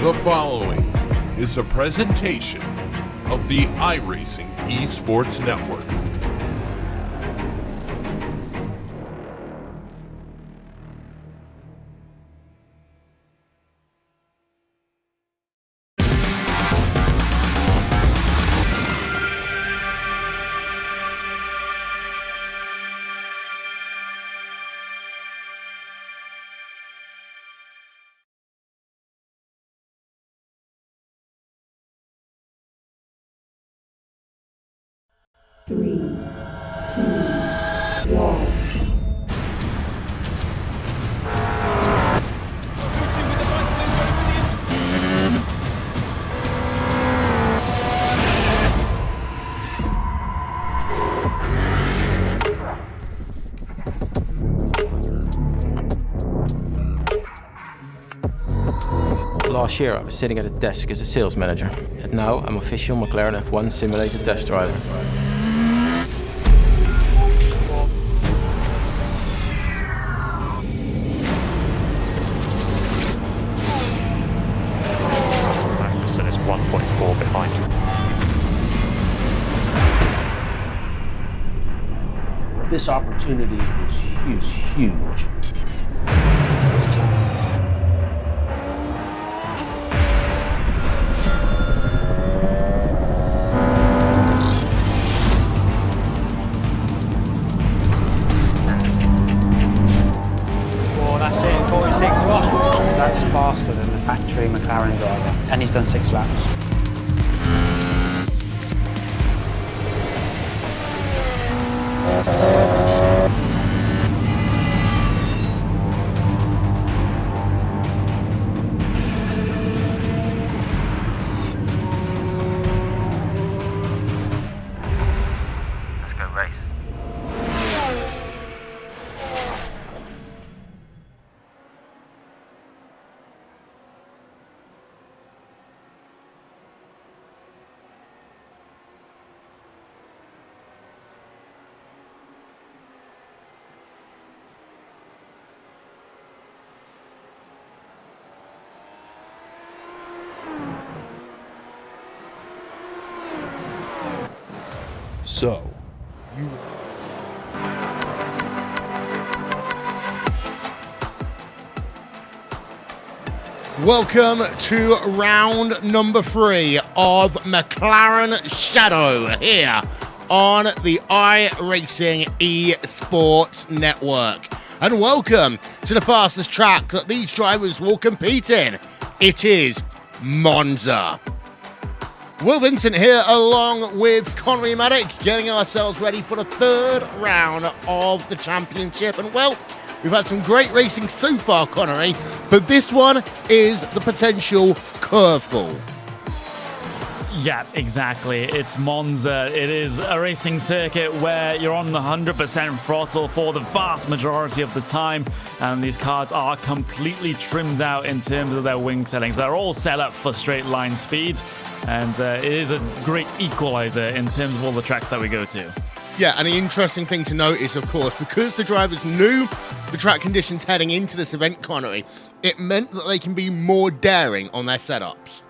The following is a presentation of the iRacing Esports Network. Last year I was sitting at a desk as a sales manager, and now I'm official McLaren F1 simulator test driver. So there's 1.4 behind. This opportunity is huge. That's faster than the factory McLaren driver, and he's done 6 laps. Let's go race. So, Welcome to round number 3 of McLaren Shadow here on the iRacing Esports Network. And welcome to the fastest track that these drivers will compete in. It is Monza. Will Vincent here along with Connery Maddock, getting ourselves ready for the 3rd round of the championship. And well, we've had some great racing so far, Connery, but this one is the potential curveball. Yeah, exactly. It's Monza. It is a racing circuit where you're on the 100% throttle for the vast majority of the time, and these cars are completely trimmed out in terms of their wing settings. They're all set up for straight line speed, and it is a great equalizer in terms of all the tracks that we go to. Yeah, and the interesting thing to note is, of course, because the drivers knew the track conditions heading into this event, Connery, it meant that they can be more daring on their setups.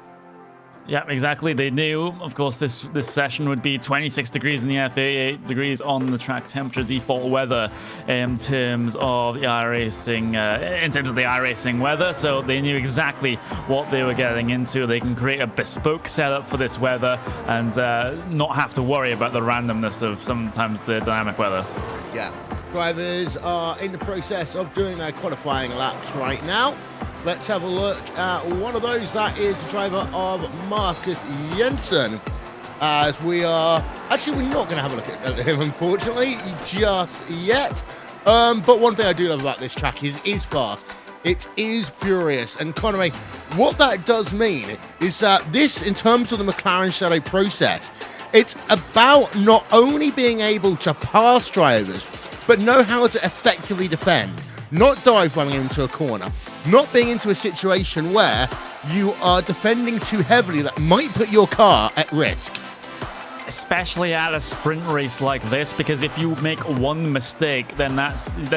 Yeah, exactly. They knew, of course, this session would be 26 degrees in the air, 38 degrees on the track temperature, default weather in terms of the iRacing weather. So they knew exactly what they were getting into. They can create a bespoke setup for this weather and not have to worry about the randomness of sometimes the dynamic weather. Yeah, drivers are in the process of doing their qualifying laps right now. Let's have a look at one of those. That is the driver of Marcus Jensen. As we are... Actually, we're not going to have a look at him, unfortunately, just yet. But one thing I do love about this track is fast. It is furious. And Connery, what that does mean is that this, in terms of the McLaren Shadow process, it's about not only being able to pass drivers, but know how to effectively defend. Not dive bombing into a corner, not being into a situation where you are defending too heavily that might put your car at risk. especially at a sprint race like this, because if you make one mistake, then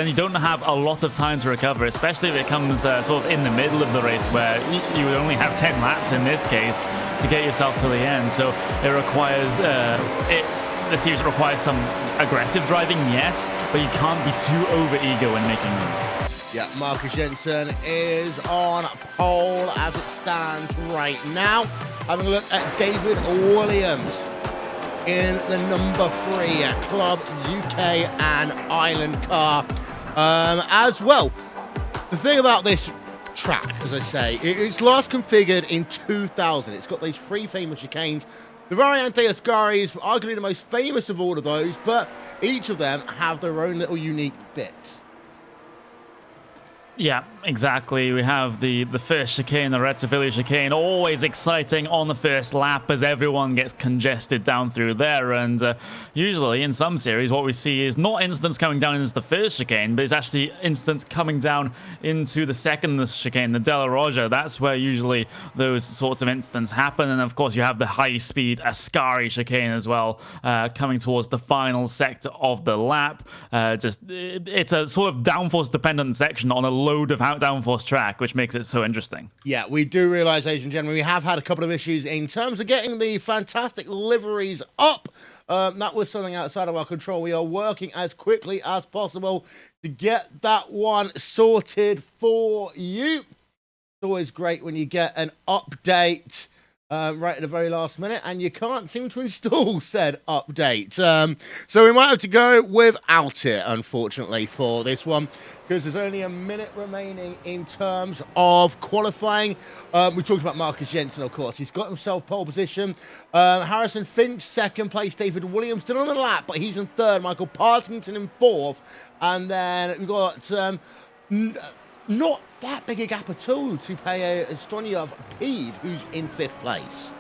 you don't have a lot of time to recover, especially if it comes sort of in the middle of the race where you would only have 10 laps in this case to get yourself to the end. So it requires the series requires some aggressive driving, yes, but you can't be too over-ego in making moves. Yeah, Marcus Jensen is on pole as it stands right now. Having a look at David Williams in the number 3 Club UK and Ireland car as well. The thing about this track, as I say, it's last configured in 2000. It's got these 3 famous chicanes. The Variante Ascari is arguably the most famous of all of those, but each of them have their own little unique bits. Yeah, exactly. We have the first chicane, the Rettavili chicane, always exciting on the first lap as everyone gets congested down through there. And usually in some series, what we see is not instants coming down into the first chicane, but it's actually instants coming down into the second chicane, the Della Roja. That's where usually those sorts of instants happen. And of course, you have the high-speed Ascari chicane as well, coming towards the final sector of the lap. It's a sort of downforce-dependent section on a load of downforce track, which makes it so interesting. Yeah, we do realise, ladies and gentlemen, we have had a couple of issues in terms of getting the fantastic liveries up. That was something outside of our control. We are working as quickly as possible to get that one sorted for you. It's always great when you get an update right at the very last minute and you can't seem to install said update. So we might have to go without it, unfortunately, for this one, because there's only a minute remaining in terms of qualifying. We talked about Marcus Jensen, of course. He's got himself pole position. Harrison Finch, second place. David Williams still on the lap, but he's in third. Michael Partington in fourth. And then we've got not that big a gap at all to pay Stonyov Peeve, who's in fifth place.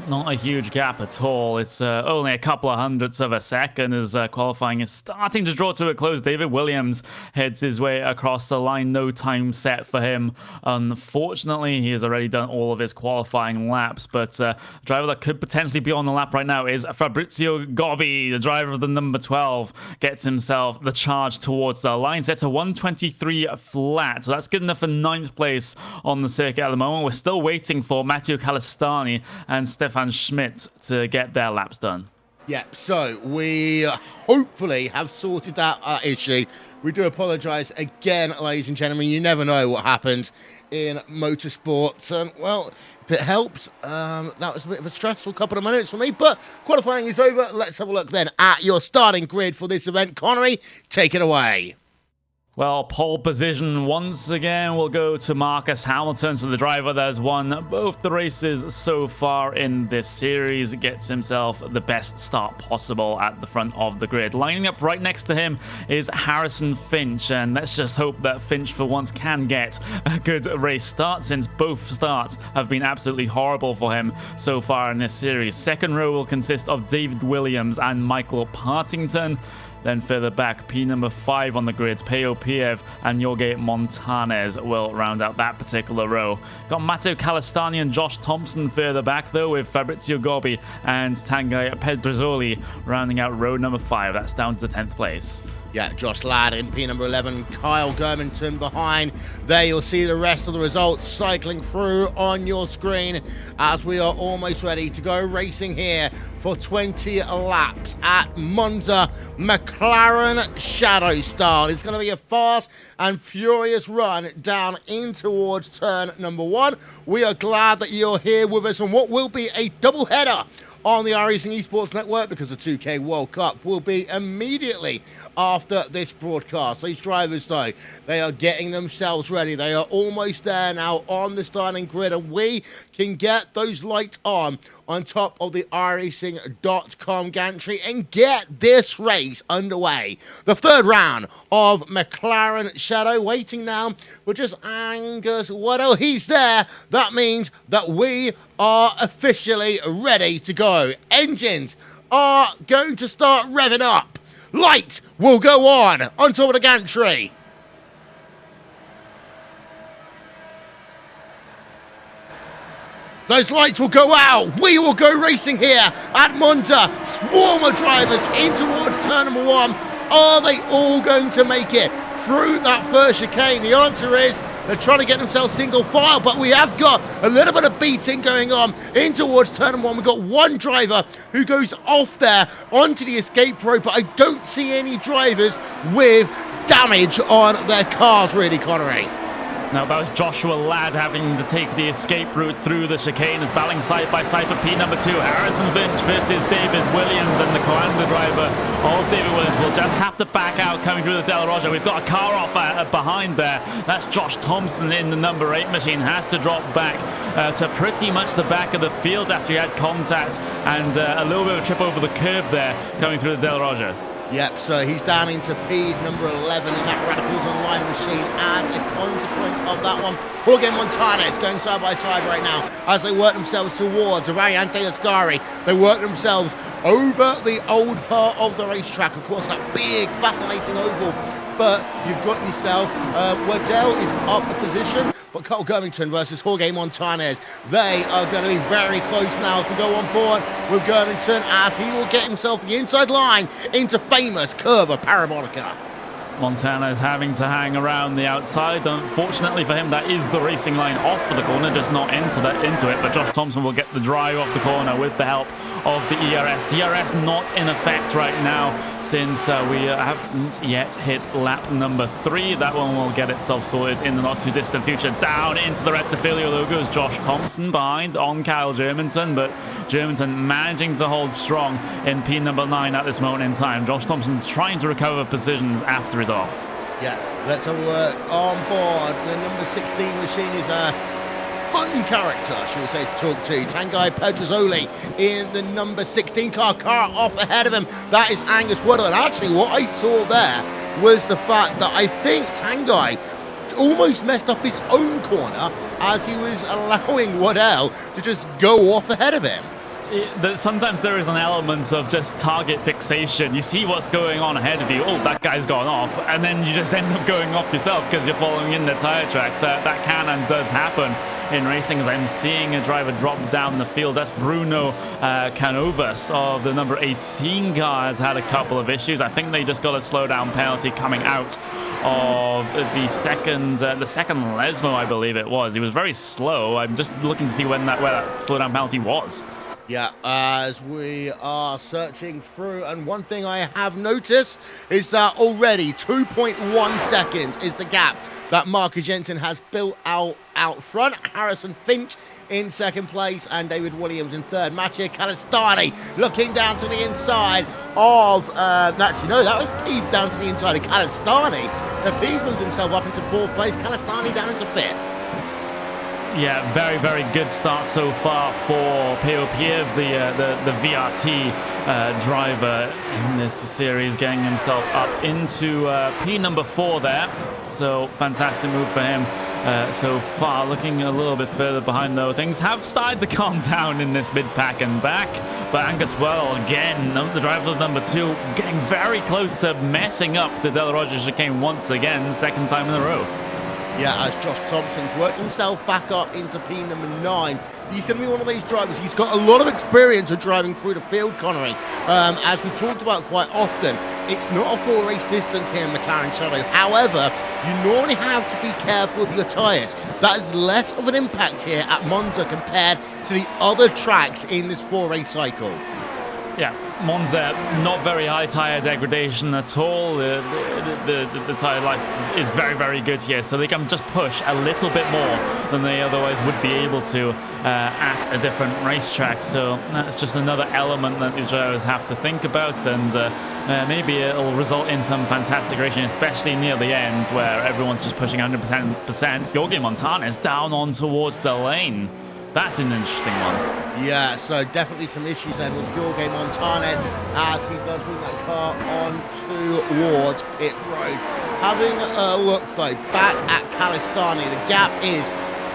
Not a huge gap at all. It's only a couple of hundredths of a second as qualifying is starting to draw to a close. David Williams heads his way across the line. No time set for him. Unfortunately, he has already done all of his qualifying laps, but a driver that could potentially be on the lap right now is Fabrizio Gobbi, the driver of the number 12, gets himself the charge towards the line. Sets a 123 flat, so that's good enough for 9th place on the circuit at the moment. We're still waiting for Matteo Calistani and Stefan Schmidt to get their laps done. Yeah, so we hopefully have sorted that issue. We do apologise again, ladies and gentlemen. You never know what happens in motorsport. Well, if it helps, that was a bit of a stressful couple of minutes for me, but qualifying is over. Let's have a look then at your starting grid for this event. Connery, take it away. Well, pole position once again will go to Marcus Hamilton. So the driver that has won both the races so far in this series gets himself the best start possible at the front of the grid. Lining up right next to him is Harrison Finch, and let's just hope that Finch for once can get a good race start, since both starts have been absolutely horrible for him so far in this series. Second row will consist of David Williams and Michael Partington. Then further back, P number 5 on the grid, Peo Piev and Jorge Montanes will round out that particular row. Got Matteo Calistani and Josh Thompson further back, though, with Fabrizio Gobbi and Tanguy Pedrozzoli rounding out row number 5. That's down to 10th place. Yeah, Josh Ladd in P number 11, Kyle Germanton behind. There you'll see the rest of the results cycling through on your screen as we are almost ready to go racing here for 20 laps at Monza, McLaren Shadow style. It's going to be a fast and furious run down in towards turn number 1. We are glad that you're here with us on what will be a double header on the iRacing Esports Network, because the 2K World Cup will be immediately after this broadcast. These drivers, though, they are getting themselves ready. They are almost there now on the starting grid, and we can get those lights on top of the iRacing.com gantry and get this race underway. The third round of McLaren Shadow, waiting now for just Angus Waddell. He's there. That means that we are officially ready to go. Engines are going to start revving up. Light will go on top of the gantry. Those lights will go out. We will go racing here at Monza. Swarm of drivers in towards turn number 1. Are they all going to make it through that first chicane? The answer is they're trying to get themselves single file, but we have got a little bit of beating going on in towards turn number 1. We've got one driver who goes off there onto the escape rope, but I don't see any drivers with damage on their cars, really, Connery. Now that was Joshua Ladd having to take the escape route through the chicane. Is battling side by side for P number 2. Harrison Finch versus David Williams, and the co-handler driver of David Williams will just have to back out coming through the Del Roger. We've got a car off behind there. That's Josh Thompson in the number 8 machine. Has to drop back to pretty much the back of the field after he had contact and a little bit of a trip over the curb there coming through the Del Roger. Yep, so he's down into P number 11 in that Radicals Online machine as a consequence of that one. Jorge Montana is going side by side right now as they work themselves towards Ryan Ascari. They work themselves over the old part of the racetrack. Of course, that big, fascinating oval. But you've got yourself, Waddell is up a position, but Cole Gervington versus Jorge Montanez, they are going to be very close now as we go on board with Gervington as he will get himself the inside line into famous Curva Parabolica. Montana is having to hang around the outside. Unfortunately for him, that is the racing line off for the corner, just not into it. But Josh Thompson will get the drive off the corner with the help of the ERS. DRS not in effect right now since we haven't yet hit lap number 3. That one will get itself sorted in the not too distant future. Down into the Rectifilio logo is Josh Thompson behind on Kyle Germanton, but Germanton managing to hold strong in P number 9 at this moment in time. Josh Thompson's trying to recover positions after he's off. Yeah, let's have a look on board. The number 16 machine is a fun character, shall we say, to talk to. Tanguy Pedrozzoli in the number 16 car off ahead of him. That is Angus Waddell. And actually, what I saw there was the fact that I think Tanguy almost messed up his own corner as he was allowing Waddell to just go off ahead of him. Sometimes there is an element of just target fixation. You see what's going on ahead of you. Oh, that guy's gone off. And then you just end up going off yourself because you're following in the tire tracks. That can and does happen in racing, as I'm seeing a driver drop down the field. That's Bruno Canovas of the number 18 car has had a couple of issues. I think they just got a slowdown penalty coming out of the second Lesmo, I believe it was. He was very slow. I'm just looking to see where that slowdown penalty was. Yeah, as we are searching through, and one thing I have noticed is that already 2.1 seconds is the gap that Marcus Jensen has built out front. Harrison Finch in second place and David Williams in third. Mattia Calistani looking down to the inside of, actually no, that was Peeve down to the inside of Calistani. Now Peeve's moved himself up into fourth place, Calistani down into fifth. Yeah, very, very good start so far for Pio the VRT driver in this series, getting himself up into P number 4 there. So fantastic move for him so far. Looking a little bit further behind though, things have started to calm down in this mid-pack and back. But Angus Well, again, the driver of number 2, getting very close to messing up the Del Roger chicane once again, second time in a row. Yeah, as Josh Thompson's worked himself back up into P number 9. He's going to be one of these drivers. He's got a lot of experience of driving through the field, Connery. As we've talked about quite often, it's not a full race distance here in McLaren Shadow. However, you normally have to be careful with your tyres. That is less of an impact here at Monza compared to the other tracks in this 4-race cycle. Yeah, Monza, not very high tyre degradation at all. The tyre life is very, very good here, so they can just push a little bit more than they otherwise would be able to at a different racetrack. So that's just another element that these drivers have to think about, and maybe it'll result in some fantastic racing, especially near the end where everyone's just pushing 100%. Jorge Montana is down on towards the lane. That's an interesting one. Yeah, so definitely some issues then with Jorge Montanez as he does move that car on towards pit road. Having a look though back at Calistani, the gap is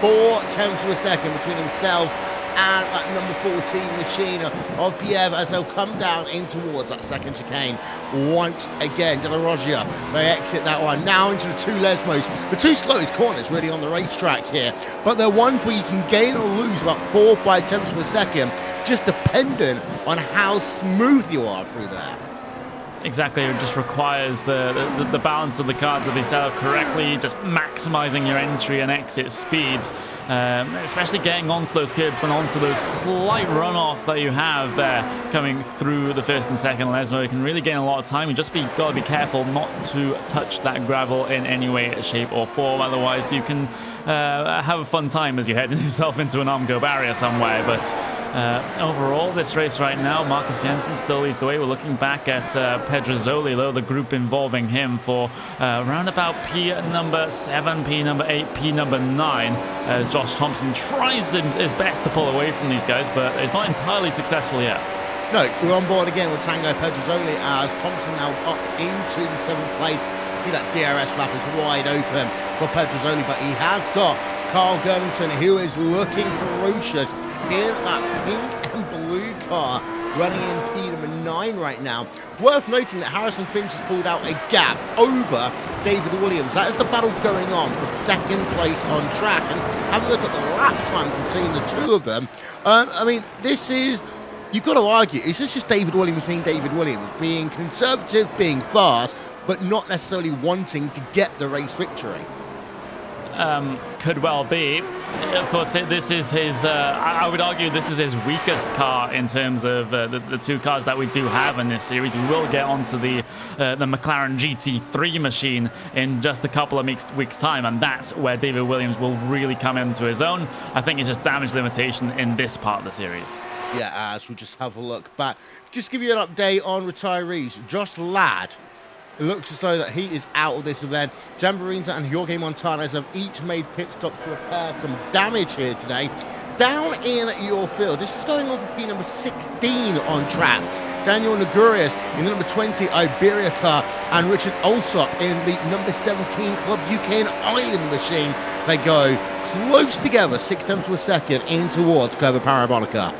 0.4 of a second between himself and that number 14 machine of Pierre as they'll come down in towards that second chicane. Once again, De La Roggia, they exit that one. Now into the two Lesmos. The two slowest corners really on the racetrack here, but they're ones where you can gain or lose about 4 or 5 tenths per second, just dependent on how smooth you are through there. Exactly, it just requires the balance of the car to be set up correctly, just maximizing your entry and exit speeds, especially getting onto those curbs and onto those slight runoff that you have there coming through the first and second Lesmo. You can really gain a lot of time. You just got to be careful not to touch that gravel in any way, shape or form, otherwise you can have a fun time as you head yourself into an Armco barrier somewhere. But overall, this race right now, Marcus Jensen still leads the way. We're looking back at Pedrozzoli, though, the group involving him for around about P number 7, P number 8, P number 9, as Josh Thompson tries his best to pull away from these guys, but it's not entirely successful yet. No, we're on board again with Tango Pedrozzoli as Thompson now up into the 7th place. See that DRS lap is wide open for Pedrozzoli, but he has got Carl Gurnington, who is looking ferocious in that pink and blue car, running in P number 9 right now. Worth noting that Harrison Finch has pulled out a gap over David Williams. That is the battle going on for second place on track. And have a look at the lap times between the two of them. I mean, this is... You've got to argue, is this just David Williams being David Williams, being conservative, being fast, but not necessarily wanting to get the race victory? Could well be. Of course, this is his, I would argue this is his weakest car in terms of the two cars that we do have in this series. We will get onto the McLaren GT3 machine in just a couple of weeks' time, and that's where David Williams will really come into his own. I think it's just damage limitation in this part of the series. Yeah, as we'll just have a look back. Just give you an update on retirees. Josh Ladd, it looks as though that he is out of this event. Jamborina and Jorge Montanez have each made pit stops to repair some damage here today. Down in your field, this is going on for P number 16 on track. Daniel Nagurius in the number 20 Iberia car, and Richard Alsop in the number 17 Club UK and Ireland machine. They go close together, 6 tenths per second in towards Curva Parabolica.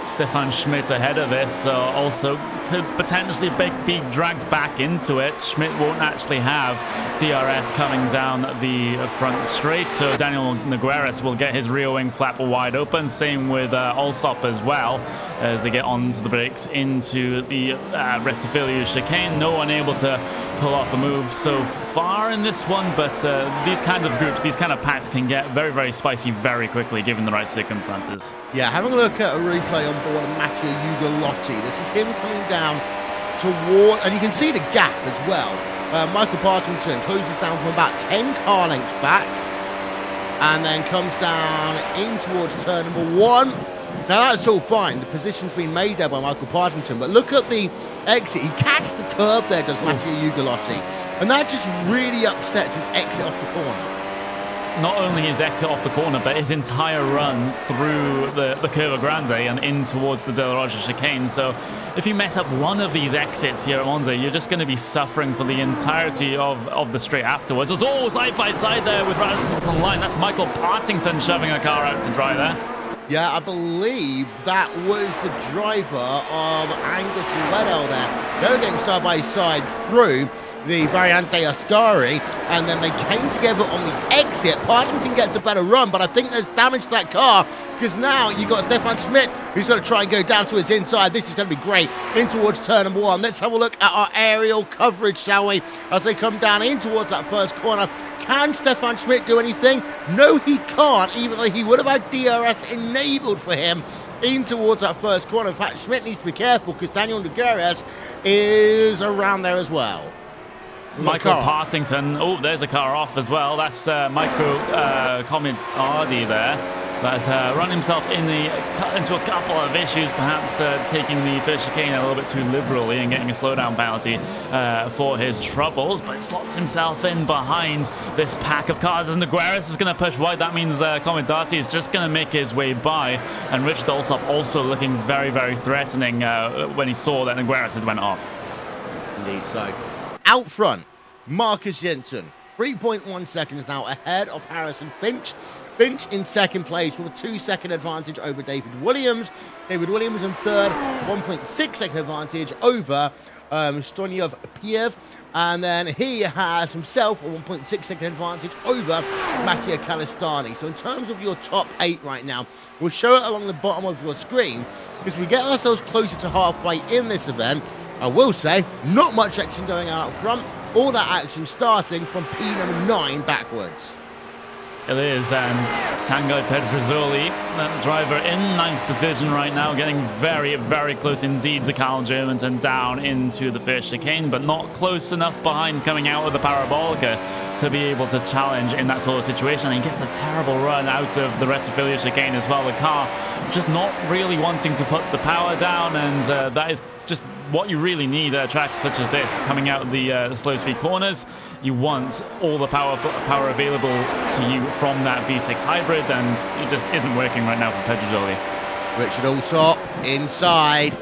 Stefan Schmidt ahead of this also could potentially be dragged back into it. Schmidt won't actually have DRS coming down the front straight, so Daniel Nogueras will get his rear wing flap wide open. Same with Alsop as well, as they get onto the brakes into the Retifilio chicane. No one able to pull off a move so far in this one, but these kind of groups, these kind of packs can get very, very spicy very quickly given the right circumstances. Yeah, having a look at a replay on board of Matteo Ugolotti. This is him coming down toward, and you can see the gap as well. Michael Partington closes down from about 10 car lengths back and then comes down in towards turn number 1. Now that's all fine. The position's been made there by Michael Partington, but look at the exit. He catches the curb there, does Matteo Ugolotti, and that just really upsets his exit off the corner. Not only his exit off the corner, but his entire run through the Curva Grande and in towards the De La Roggia chicane. So if you mess up one of these exits here at Monza, you're just going to be suffering for the entirety of the straight afterwards. It's all side by side there with Radisson on the line. That's Michael Partington shoving a car out to dry there. Yeah, I believe that was the driver of Angus Weddell there. They were getting side by side through the Variante Ascari, and then they came together on the exit. Partington gets a better run, but I think there's damage to that car, because now you've got Stefan Schmidt, who's going to try and go down to his inside. This is going to be great in towards turn number 1. Let's have a look at our aerial coverage, shall we, as they come down in towards that first corner. Can Stefan Schmidt do anything? No, he can't, even though he would have had DRS enabled for him in towards that first corner. In fact, Schmidt needs to be careful because Daniel Nogueras is around there as well. Michael Partington. Oh, there's a car off as well. That's Micro Comentardi there. That's run himself into a couple of issues, perhaps taking the first chicane a little bit too liberally and getting a slowdown penalty for his troubles, but slots himself in behind this pack of cars. As Nogueras is going to push wide, that means Comentardi is just going to make his way by, and Richard Alsop also looking very, very threatening when he saw that Nogueras had went off. Indeed so. Out front, Marcus Jensen, 3.1 seconds now ahead of Harrison Finch. Finch in second place with a 2-second advantage over David Williams. David Williams in third, 1.6-second advantage over Stonyov Piev. And then he has himself a 1.6-second advantage over Mattia Calistani. So in terms of your top 8 right now, we'll show it along the bottom of your screen. As we get ourselves closer to halfway in this event, I will say, not much action going on out front. All that action starting from P9 backwards. It is, and Tanguy Pedrozzoli, driver in 9th position right now, getting very, very close indeed to Carl Germanton down into the first chicane, but not close enough behind coming out of the Parabolica to be able to challenge in that sort of situation. And he gets a terrible run out of the Rettifilia chicane as well. The car just not really wanting to put the power down, and that is just what you really need at a track such as this, coming out of the slow speed corners. You want all the power available to you from that V6 hybrid, and it just isn't working right now for Pedrozzoli. Richard Allsop inside,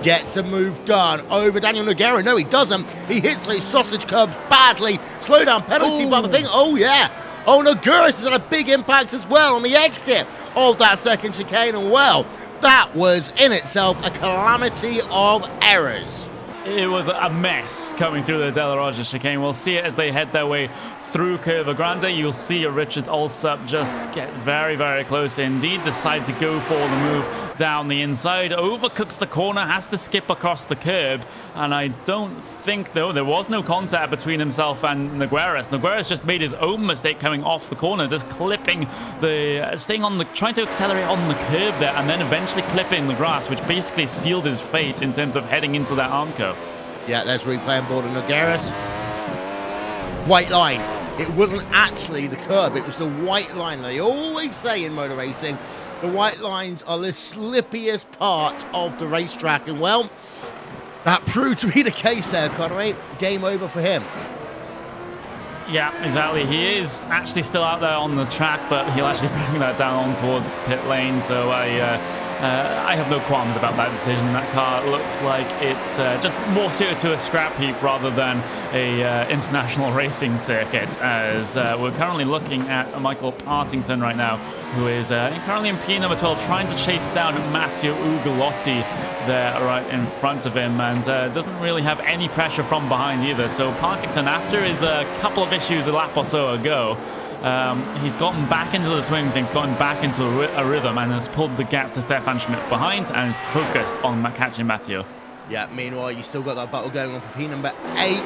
gets a move done over Daniel Nogueira. No, he doesn't. He hits those sausage curbs badly. Slow down penalty by the thing. Oh, yeah. Oh, Nogueira has had a big impact as well on the exit of that second chicane, and well, that was in itself a calamity of errors. It was a mess coming through the De La Roja chicane. We'll see it as they head their way through Curva Grande. You'll see Richard Allsop just get very, very close indeed. Decide to go for the move down the inside. Overcooks the corner, has to skip across the curb. And I don't think, though, there was no contact between himself and Nogueira. Nogueira's just made his own mistake coming off the corner, just clipping staying on the, trying to accelerate on the curb there, and then eventually clipping the grass, which basically sealed his fate in terms of heading into that Armco. Yeah, there's replay on board of Nogueira's. White line. It wasn't actually the curb, it was the white line. They always say in motor racing, the white lines are the slippiest part of the racetrack. And well, that proved to be the case there, Conway. Game over for him. Yeah, exactly. He is actually still out there on the track, but he'll actually bring that down on towards pit lane. So I have no qualms about that decision. That car looks like it's just more suited to a scrap heap rather than a international racing circuit, as we're currently looking at Michael Partington right now, who is currently in P number 12, trying to chase down Matteo Ugolotti there right in front of him, and doesn't really have any pressure from behind either. So Partington, after his couple of issues a lap or so ago, he's gotten back into the swing thing, gotten back into a rhythm, and has pulled the gap to Stefan Schmidt behind, and is focused on catching Matteo. Yeah, meanwhile, you still got that battle going on for P number 8.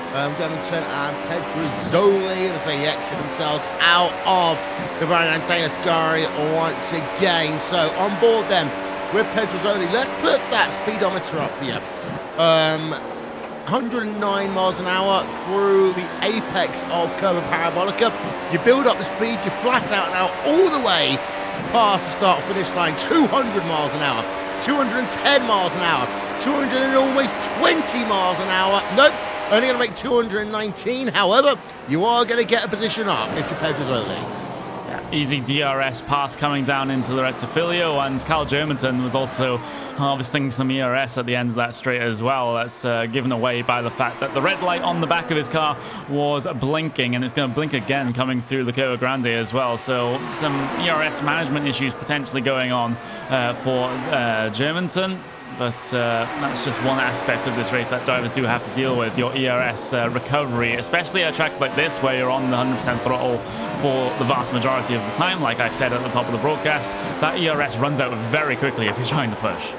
Govington and Pedrozzoli, as they exit themselves out of the Brian Andreascari once again. So on board then with Pedrozzoli, let's put that speedometer up for you. 109 miles an hour through the apex of Curva Parabolica. You build up the speed, you flat out now all the way past the start finish line. 200 miles an hour, 210 miles an hour, 200 and almost 20 miles an hour. Nope, only going to make 219. However, you are going to get a position up if you're Pedrozzoli. Easy DRS pass coming down into the Rettifilio, and Carl Germanton was also harvesting some ERS at the end of that straight as well. That's given away by the fact that the red light on the back of his car was blinking, and it's going to blink again coming through the Curva Grande as well. So some ERS management issues potentially going on for Germanton. But that's just one aspect of this race that drivers do have to deal with, your ERS recovery, especially at a track like this where you're on the 100% throttle for the vast majority of the time. Like I said at the top of the broadcast, that ERS runs out very quickly if you're trying to push.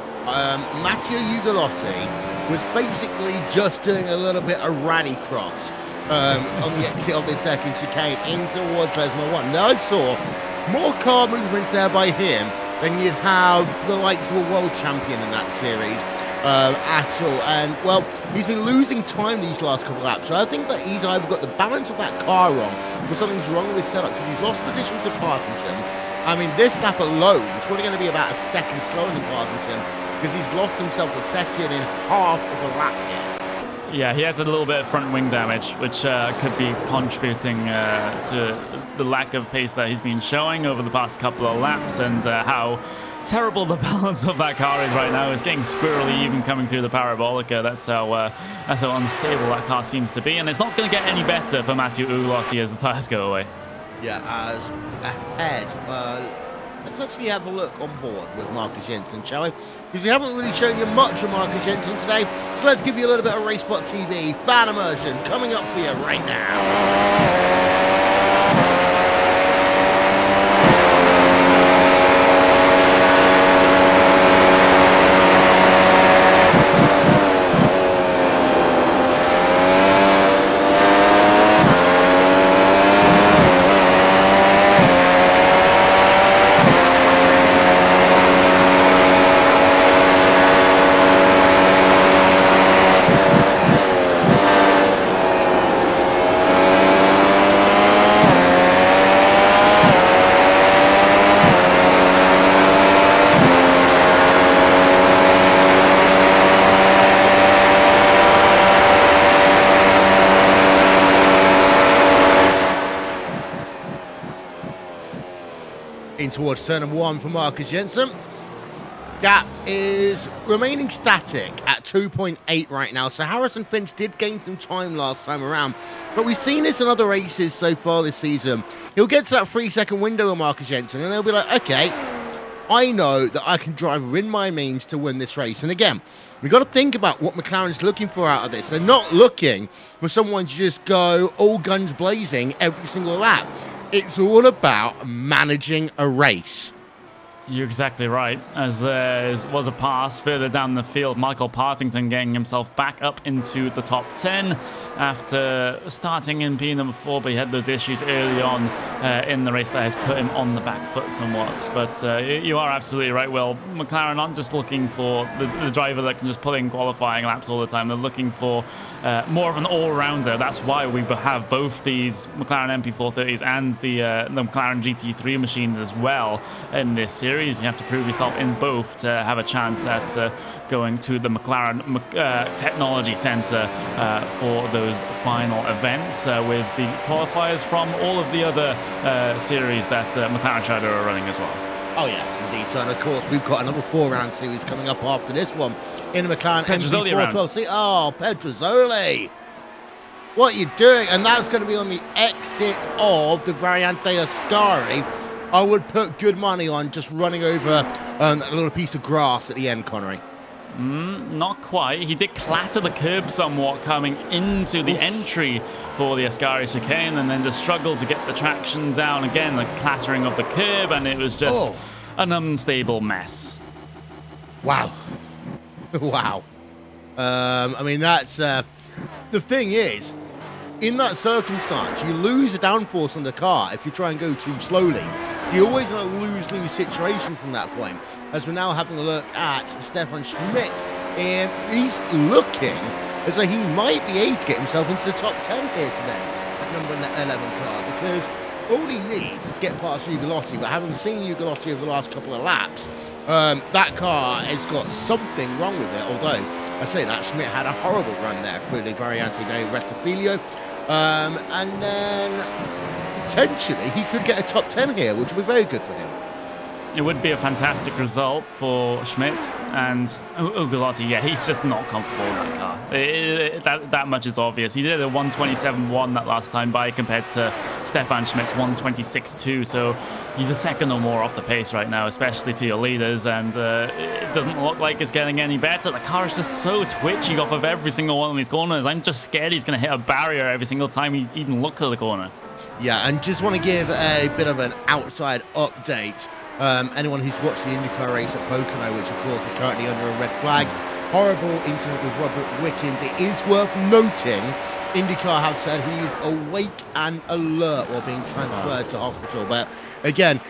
Matteo Ugolotti was basically just doing a little bit of rally cross on the exit of the second chicane in towards Lesmo 1. Now I saw more car movements there by him then you'd have the likes of a world champion in that series at all. And, well, he's been losing time these last couple of laps. So I think that he's either got the balance of that car wrong or something's wrong with his setup, because he's lost position to Partington. I mean, this lap alone is probably going to be about a second slower than Partington, because he's lost himself a second in half of a lap here. Yeah, he has a little bit of front wing damage, which could be contributing to the lack of pace that he's been showing over the past couple of laps, and how terrible the balance of that car is right now. It's getting squirrely even coming through the Parabolica. That's how unstable that car seems to be, and it's not going to get any better for Matteo Ugolotti as the tyres go away. Yeah, as ahead. Let's actually have a look on board with Marcus Jensen, shall we? Because we haven't really shown you much of Marcus Jensen today, so let's give you a little bit of RaceBot TV fan immersion coming up for you right now. In towards turn number 1 for Marcus Jensen. Gap is remaining static at 2.8 right now. So Harrison Finch did gain some time last time around. But we've seen this in other races so far this season. He'll get to that 3-second window of Marcus Jensen and they'll be like, okay, I know that I can drive within my means to win this race. And again, we've got to think about what McLaren's looking for out of this. They're not looking for someone to just go all guns blazing every single lap. It's all about managing a race. You're exactly right. As there was a pass further down the field, Michael Partington getting himself back up into the top 10 after starting in P number 4, but he had those issues early on in the race that has put him on the back foot somewhat. But you are absolutely right, Will. McLaren aren't just looking for the driver that can just pull in qualifying laps all the time. They're looking for more of an all-rounder. That's why we have both these McLaren MP4-30s and the McLaren GT3 machines as well in this series. You have to prove yourself in both to have a chance at going to the McLaren Technology Center for those final events with the qualifiers from all of the other series that McLaren Shadow are running as well. Oh yes, indeed. So, and of course, we've got another 4-round series coming up after this one in the McLaren MP4-12C. Oh, Pedrozzoli. What are you doing? And that's going to be on the exit of the Variante Ascari. I would put good money on just running over a little piece of grass at the end, Connery. Not quite. He did clatter the curb somewhat coming into the entry for the Ascari chicane and then just struggled to get the traction down again, the clattering of the curb, and it was just an unstable mess. Wow. Wow. I mean, that's... the thing is, in that circumstance, you lose the downforce on the car if you try and go too slowly. You're always in a lose-lose situation from that point. As we're now having a look at Stefan Schmidt, and he's looking as though he might be able to get himself into the top 10 here today at number 11 car, because all he needs to get past Ugolotti, but having seen Ugolotti over the last couple of laps, that car has got something wrong with it, although I say that Schmidt had a horrible run there through the Variante de Rettifilio, and then potentially he could get a top 10 here, which would be very good for him. It would be a fantastic result for Schmidt, and Ugolotti, yeah, he's just not comfortable in that car. That much is obvious. He did a 127.1 that last time by compared to Stefan Schmidt's 126.2, so he's a second or more off the pace right now, especially to your leaders, and it doesn't look like it's getting any better. The car is just so twitchy off of every single one of these corners. I'm just scared he's going to hit a barrier every single time he even looks at the corner. Yeah, and just want to give a bit of an outside update. Anyone who's watched the IndyCar race at Pocono, which of course is currently under a red flag, horrible incident with Robert Wickens. It is worth noting IndyCar have said he is awake and alert while being transferred to hospital. But again,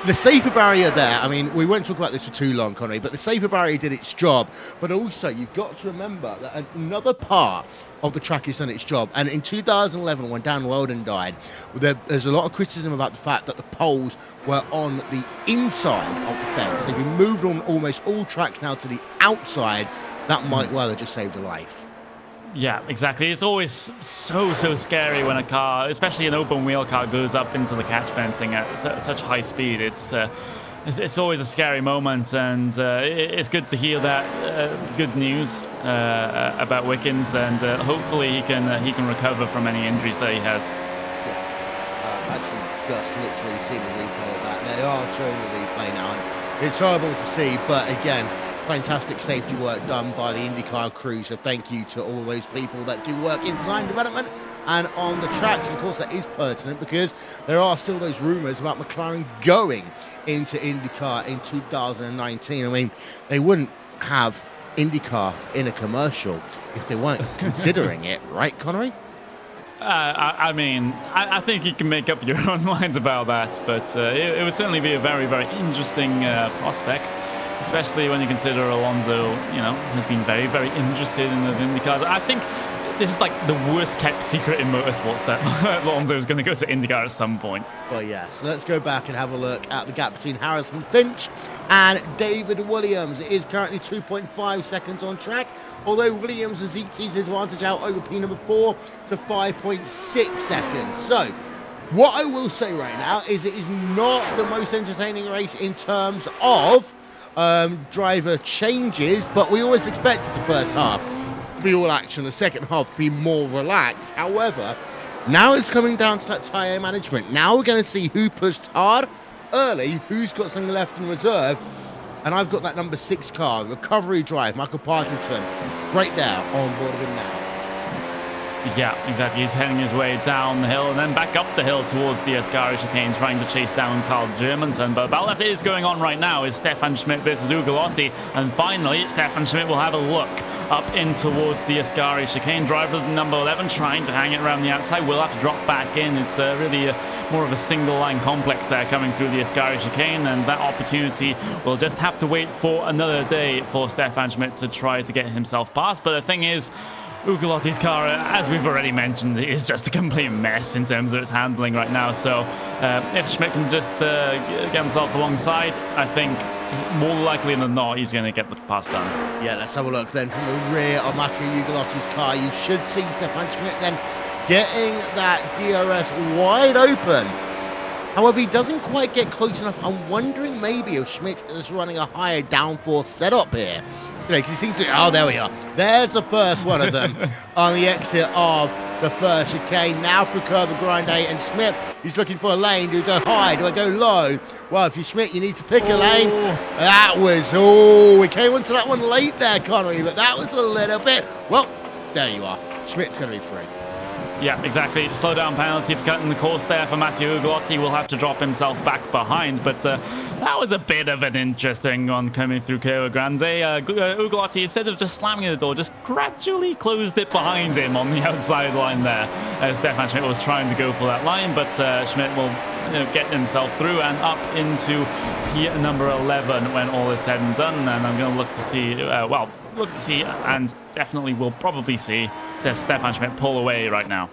the safer barrier there, I mean, we won't talk about this for too long, Connery, but the safer barrier did its job. But also, you've got to remember that another part of the track has done its job. And in 2011, when Dan Weldon died, there's a lot of criticism about the fact that the poles were on the inside of the fence. They've been moved on almost all tracks now to the outside. That might well have just saved a life. Yeah, exactly. It's always so scary when a car, especially an open wheel car, goes up into the catch fencing at such high speed. It's always a scary moment, and it's good to hear that good news about Wickens, and hopefully he can recover from any injuries that he has. Yeah, actually, just literally seen the replay of that. They are showing the replay now, and it's horrible to see, but again, fantastic safety work done by the IndyCar crew, so thank you to all those people that do work in design development and on the tracks. And of course, that is pertinent because there are still those rumours about McLaren going into IndyCar in 2019. I mean, they wouldn't have IndyCar in a commercial if they weren't considering it, right, Connery? I mean, I think you can make up your own minds about that, but it would certainly be a very, very interesting prospect, especially when you consider Alonso, you know, has been very, very interested in those IndyCars. I think this is like the worst kept secret in motorsports that Alonso is going to go to IndyCar at some point. Well, yeah, so let's go back and have a look at the gap between Harrison Finch and David Williams. It is currently 2.5 seconds on track, although Williams has eked his advantage out over P number 4 to 5.6 seconds. So, what I will say right now is it is not the most entertaining race in terms of driver changes, but we always expected the first half to be all action, the second half to be more relaxed. However, now it's coming down to that tyre management. Now we're going to see who pushed hard early, who's got something left in reserve, and I've got that number 6 car, recovery drive, Michael Partington, right there on board with him now. Yeah, exactly. He's heading his way down the hill and then back up the hill towards the Ascari chicane, trying to chase down Carl Germanton. But about as it is going on right now is Stefan Schmidt versus Ugolotti. And finally, Stefan Schmidt will have a look up in towards the Ascari chicane. Driver number 11 trying to hang it around the outside. Will have to drop back in. It's really more of a single line complex there coming through the Ascari chicane. And that opportunity will just have to wait for another day for Stefan Schmidt to try to get himself past. But the thing is, Ugolotti's car, as we've already mentioned, is just a complete mess in terms of its handling right now. So if Schmidt can just get himself alongside, I think more likely than not, he's going to get the pass done. Yeah, let's have a look then from the rear of Matteo Ugolotti's car. You should see Stefan Schmidt then getting that DRS wide open. However, he doesn't quite get close enough. I'm wondering maybe if Schmidt is running a higher downforce setup here. You know, because he seems to... Oh, there we are. There's the first one of them on the exit of the first chicane. Now through Curva Grande, and Schmidt, he's looking for a lane. Do I go high? Do I go low? Well, if you're Schmidt, you need to pick a lane. That was... Oh, we came onto that one late there, Connery, but that was a little bit... Well, there you are. Schmidt's going to be free. Yeah, exactly. Slow down penalty for cutting the course there for Matteo Ugolotti. Will have to drop himself back behind, but that was a bit of an interesting one coming through Curva Grande. Ugolotti, instead of just slamming the door, just gradually closed it behind him on the outside line there. Stefan Schmidt was trying to go for that line, but Schmidt will get himself through and up into P number 11 when all is said and done. And I'm going to look to see, and definitely will probably see Stefan Schmidt pull away right now.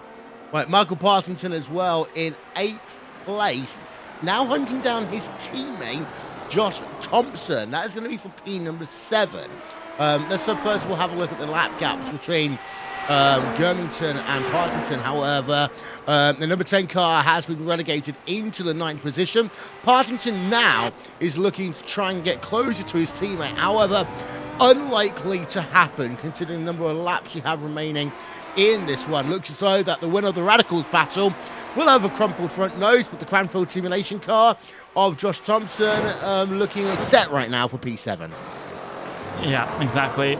Right, Michael Partington as well in 8th place. Now hunting down his teammate, Josh Thompson. That is going to be for P number 7. Let's first we'll have a look at the lap gaps between Germington and Partington. However, the number 10 car has been relegated into the 9th position. Partington now is looking to try and get closer to his teammate. However, unlikely to happen considering the number of laps you have remaining in this one. Looks as though that the winner of the Radicals battle will have a crumpled front nose, but the Cranfield simulation car of Josh Thompson looking set right now for P7. Yeah, exactly.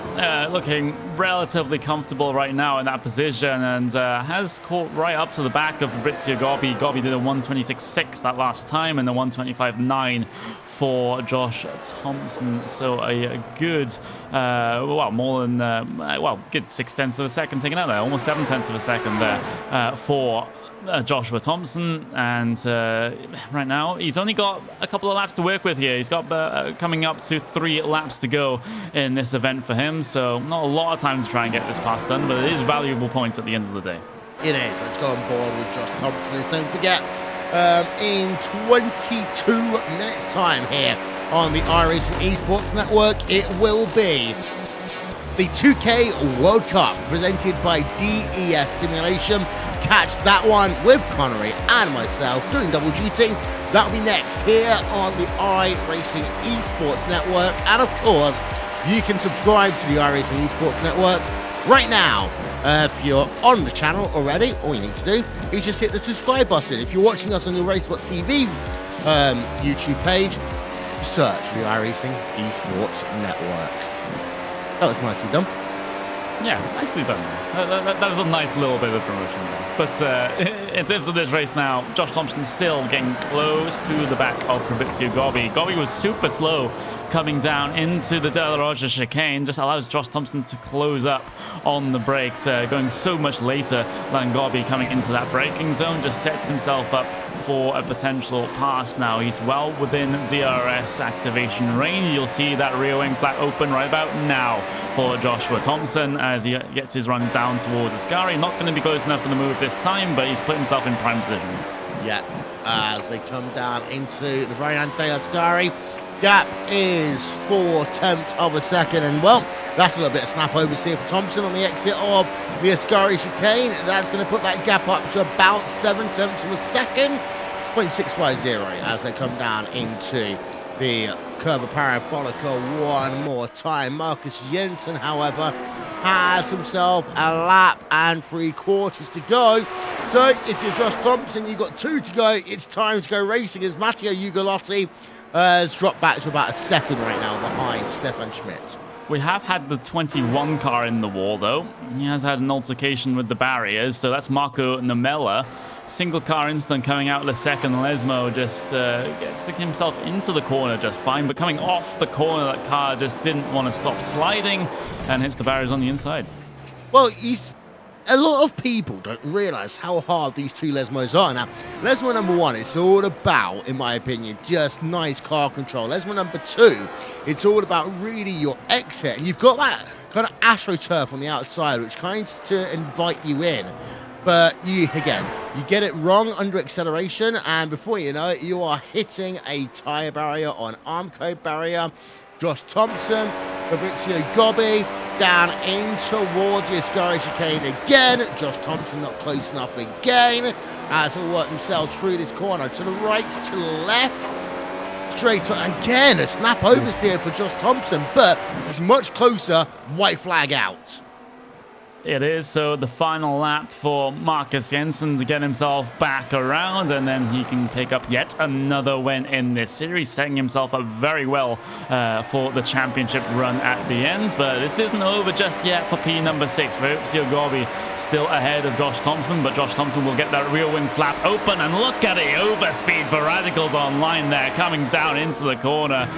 Looking relatively comfortable right now in that position, and has caught right up to the back of Fabrizio Gobbi. Gobbi did a 126.6 that last time and a 125.9 for Josh Thompson. So a good, more than, good 0.6 of a second taken out there, almost 0.7 of a second there for Joshua Thompson. And right now he's only got a couple of laps to work with here. He's got coming up to 3 laps to go in this event for him, so not a lot of time to try and get this pass done, but it is valuable points at the end of the day. It is. Let's go on board with Josh Thompson. Don't forget, in 22 minutes time here on the iRacing Esports Network, it will be the 2K World Cup presented by DES Simulation. Catch that one with Connery and myself doing double GT. That'll be next here on the iRacing Esports Network. And of course, you can subscribe to the iRacing Esports Network right now If you're on the channel already, all you need to do is just hit the subscribe button. If you're watching us on the RaceBot.tv YouTube page, search for the iRacing Esports Network. That was nicely done. Yeah, nicely done. That was a nice little bit of promotion there. But in terms of this race now, Josh Thompson still getting close to the back of Fabrizio Gobbi. Gobbi was super slow coming down into the De La Rocha chicane. Just allows Josh Thompson to close up on the brakes, going so much later than Gobbi coming into that braking zone. Just sets himself up for a potential pass now. He's well within DRS activation range. You'll see that rear wing flap open right about now for Joshua Thompson as he gets his run down towards Ascari. Not going to be close enough for the move this time, but he's put himself in prime position. Yeah, as they come down into the Variante Ascari, gap is 4/10 of a second, and well, that's a little bit of snap oversteer for Thompson on the exit of the Ascari chicane. That's going to put that gap up to about 7/10 of a second, 0.650 as they come down into the Curva Parabolica one more time. Marcus Jensen, however, has himself a lap and 3/4 to go. So if you're Josh Thompson, you've got 2 to go. It's time to go racing as Matteo Ugolotti has dropped back to about a second right now behind Stefan Schmidt. We have had the 21 car in the wall, though. He has had an altercation with the barriers, so that's Marco Namella. Single car instant coming out the second. Lesmo just gets himself into the corner just fine, but coming off the corner, that car just didn't want to stop sliding and hits the barriers on the inside. Well, a lot of people don't realise how hard these two Lesmos are. Now, Lesmo number 1, it's all about, in my opinion, just nice car control. Lesmo number 2, it's all about really your exit. And you've got that kind of AstroTurf on the outside, which kind of to invite you in. But you get it wrong under acceleration, and before you know it, you are hitting a tyre barrier on Armco barrier. Josh Thompson, Fabrizio Gobbi, down in towards the Ascari chicane again. Josh Thompson not close enough again as they work themselves through this corner to the right, to the left. Straight on again, a snap oversteer for Josh Thompson, but it's much closer, white flag out. It is, so the final lap for Marcus Jensen to get himself back around, and then he can pick up yet another win in this series, setting himself up very well for the championship run at the end. But this isn't over just yet for P number 6. Fabrizio Gobbi still ahead of Josh Thompson, but Josh Thompson will get that rear wing flap open, and look at it, overspeed for Radicals online there, coming down into the corner.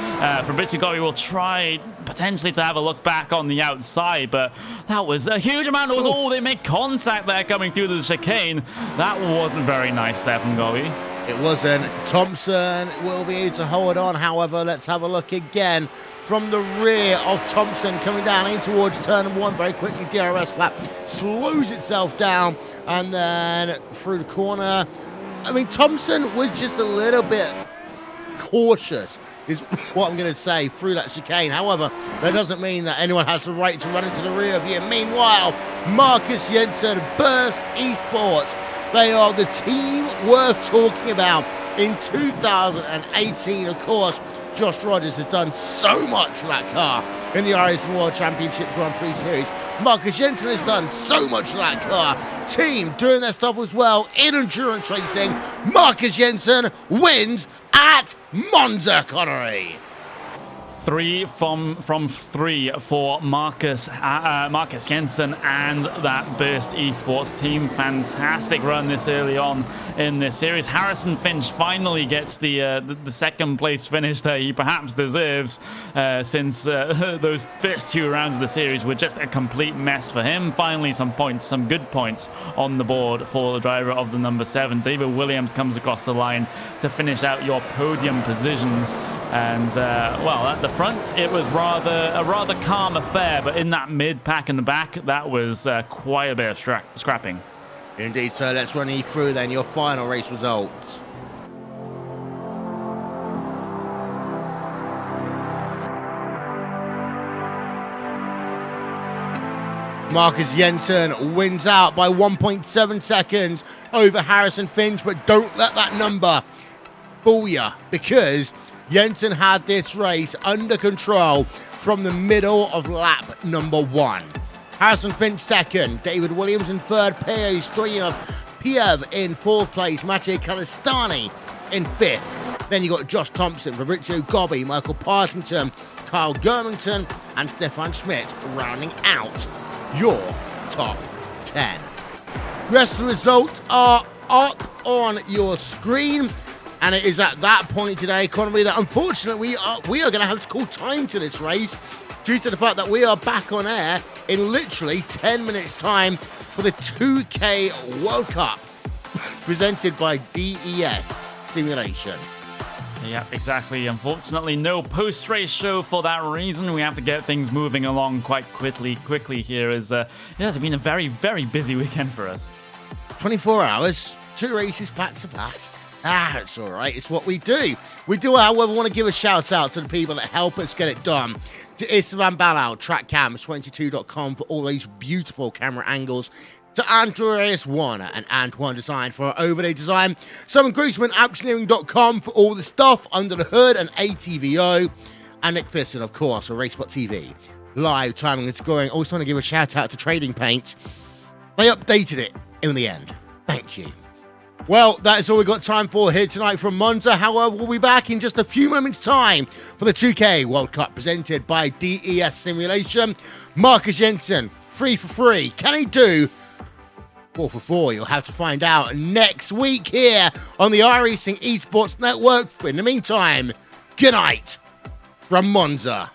Fabrizio Gobbi will try potentially to have a look back on the outside, but that was a huge amount. It was all they make contact there coming through the chicane. That wasn't very nice there from Gobbi. It wasn't. Thompson will be able to hold on. However, let's have a look again from the rear of Thompson coming down in towards turn number 1 very quickly. DRS flap slows itself down and then through the corner. I mean, Thompson was just a little bit cautious is what I'm going to say through that chicane. However, that doesn't mean that anyone has the right to run into the rear of you. Meanwhile, Marcus Jensen, Burst Esports, they are the team worth talking about in 2018. Of course, Josh Rogers has done so much for that car in the iRacing World Championship Grand Prix Series. Marcus Jensen has done so much for that car. Team doing their stuff as well in endurance racing. Marcus Jensen wins at Monza, Connery. 3 from 3 for Marcus Jensen and that Burst Esports team. Fantastic run this early on in this series. Harrison Finch finally gets the second place finish that he perhaps deserves, since those first 2 rounds of the series were just a complete mess for him. Finally, some points, some good points on the board for the driver of the number 7. David Williams comes across the line to finish out your podium positions. And well, at the front, it was a rather calm affair, but in that mid-pack in the back, that was quite a bit of scrapping. Indeed, so let's run you through then your final race results. Marcus Jensen wins out by 1.7 seconds over Harrison Finch, but don't let that number fool you, because Jensen had this race under control from the middle of lap number 1. Harrison Finch second, David Williams in third, Peo Stoyanov in fourth place, Matej Kalistani in fifth. Then you got Josh Thompson, Fabrizio Gobbi, Michael Partington, Kyle Germington, and Stefan Schmidt rounding out your top 10. Rest of the results are up on your screen, and it is at that point today, Connery, that unfortunately we are going to have to call time to this race due to the fact that we are back on air in literally 10 minutes time for the 2K World Cup presented by DES Simulation. Yeah, exactly. Unfortunately, no post-race show for that reason. We have to get things moving along quite quickly here, as it has been a very, very busy weekend for us. 24 hours, 2 races back to back. It's all right. It's what we do. We do, however, want to give a shout out to the people that help us get it done. To Istvan Balal, TrackCam22.com for all those beautiful camera angles. To Andreas Warner and Antoine Design for our overlay design. Simon Griezmann, Optioneering.com for all the stuff under the hood and ATVO. And Nick Thiston, of course, for RaceBot TV. Live timing and scoring. Also want to give a shout out to Trading Paint. They updated it in the end. Thank you. Well, that is all we've got time for here tonight from Monza. However, we'll be back in just a few moments' time for the 2K World Cup presented by DES Simulation. Marcus Jensen, 3 for 3. Can he do 4 for 4? You'll have to find out next week here on the iRacing Esports Network. In the meantime, good night from Monza.